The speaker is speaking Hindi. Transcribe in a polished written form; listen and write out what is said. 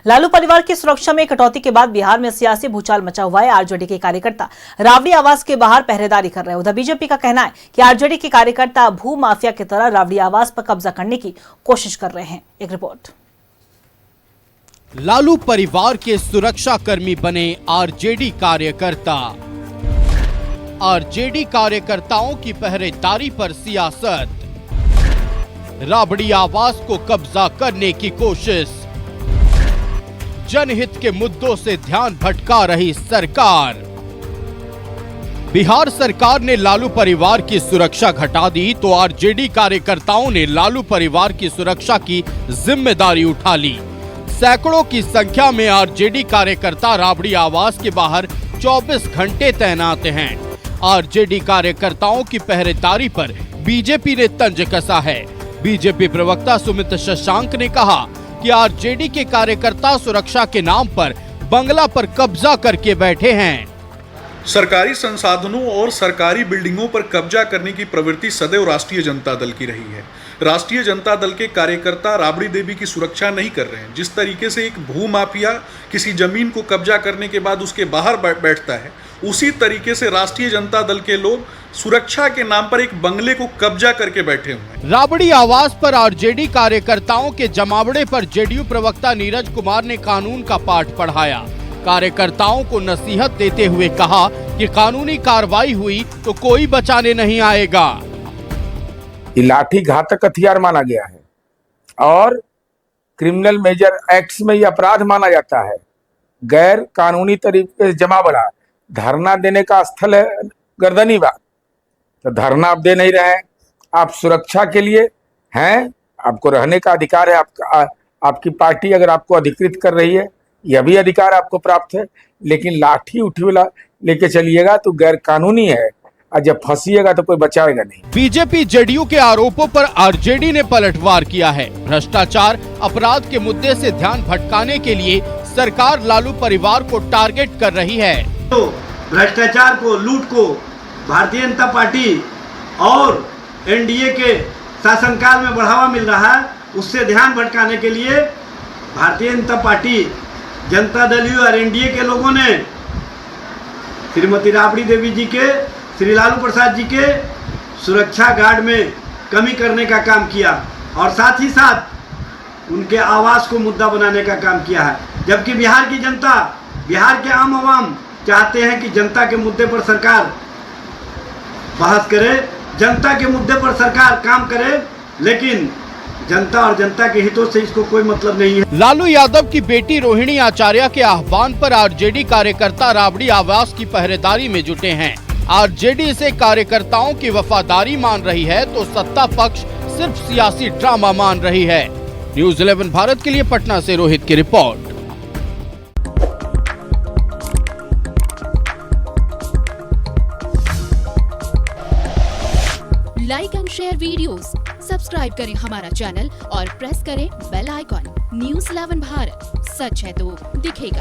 लालू परिवार की सुरक्षा में कटौती के बाद बिहार में सियासी भूचाल मचा हुआ है। आरजेडी के कार्यकर्ता राबड़ी आवास के बाहर पहरेदारी कर रहे हैं। उधर बीजेपी का कहना है कि आरजेडी के कार्यकर्ता भू माफिया की तरह राबड़ी आवास पर कब्जा करने की कोशिश कर रहे हैं। एक रिपोर्ट। लालू परिवार के सुरक्षा कर्मी बने आरजेडी कार्यकर्ता। आरजेडी कार्यकर्ताओं की पहरेदारी पर सियासत। राबड़ी आवास को कब्जा करने की कोशिश। जनहित के मुद्दों से ध्यान भटका रही सरकार। बिहार सरकार ने लालू परिवार की सुरक्षा घटा दी तो आरजेडी कार्यकर्ताओं ने लालू परिवार की सुरक्षा की जिम्मेदारी उठा ली। सैकड़ों की संख्या में आरजेडी कार्यकर्ता राबड़ी आवास के बाहर 24 घंटे तैनात हैं। आरजेडी कार्यकर्ताओं की पहरेदारी पर बीजेपी ने तंज कसा है। बीजेपी प्रवक्ता सुमित शशांक ने कहा कि आरजेडी के कार्यकर्ता सुरक्षा के नाम पर बंगला पर कब्जा करके बैठे हैं। सरकारी संसाधनों और सरकारी बिल्डिंगों पर कब्जा करने की प्रवृत्ति सदैव राष्ट्रीय जनता दल की रही है। राष्ट्रीय जनता दल के कार्यकर्ता राबड़ी देवी की सुरक्षा नहीं कर रहे हैं। जिस तरीके से एक भू माफिया किसी जमीन को कब्जा करने के बाद उसके बाहर बैठता है, उसी तरीके से राष्ट्रीय जनता दल के लोग सुरक्षा के नाम पर एक बंगले को कब्जा करके बैठे हुए हैं। राबड़ी आवास पर आरजेडी कार्यकर्ताओं के जमावड़े पर जेडीयू प्रवक्ता नीरज कुमार ने कानून का पाठ पढ़ाया। कार्यकर्ताओं को नसीहत देते हुए कहा कि कानूनी कार्रवाई हुई तो कोई बचाने नहीं आएगा। लाठी घातक हथियार माना गया है और क्रिमिनल मेजर एक्ट्स में यह अपराध माना जाता है। गैर कानूनी तरीके से जमावड़ा, धरना देने का स्थल है गर्दनीबाग, तो धरना आप दे नहीं रहे हैं। आप सुरक्षा के लिए हैं, आपको रहने का अधिकार है। आपकी पार्टी अगर आपको अधिकृत कर रही है, यह भी अधिकार आपको प्राप्त है, लेकिन लाठी उठी वाला लेके चलिएगा तो गैर कानूनी है और जब फंसिएगा तो कोई बचाएगा नहीं। बीजेपी जेडीयू के आरोपों पर आरजेडी ने पलटवार किया है। भ्रष्टाचार अपराध के मुद्दे से ध्यान भटकाने के लिए सरकार लालू परिवार को टारगेट कर रही है। तो भ्रष्टाचार को, लूट को भारतीय जनता पार्टी और एनडीए के शासनकाल में बढ़ावा मिल रहा है, उससे ध्यान भटकाने के लिए भारतीय जनता पार्टी, जनता दल और एनडीए के लोगों ने श्रीमती राबड़ी देवी जी के, श्री लालू प्रसाद जी के सुरक्षा गार्ड में कमी करने का काम किया और साथ ही साथ उनके आवास को मुद्दा बनाने का काम किया है। जबकि बिहार की जनता, बिहार के आम आवाम चाहते हैं कि जनता के मुद्दे पर सरकार बहस करे, जनता के मुद्दे पर सरकार काम करे, लेकिन जनता और जनता के हितों से इसको कोई मतलब नहीं है। लालू यादव की बेटी रोहिणी आचार्य के आह्वान पर आरजेडी कार्यकर्ता राबड़ी आवास की पहरेदारी में जुटे हैं। आरजेडी इसे कार्यकर्ताओं की वफादारी मान रही है तो सत्ता पक्ष सिर्फ सियासी ड्रामा मान रही है। न्यूज़ 11 भारत के लिए पटना से रोहित की report. Like and share videos, subscribe करें हमारा चैनल और प्रेस करें बेल आइकॉन। न्यूज़ 11 भारत, सच है तो दिखेगा।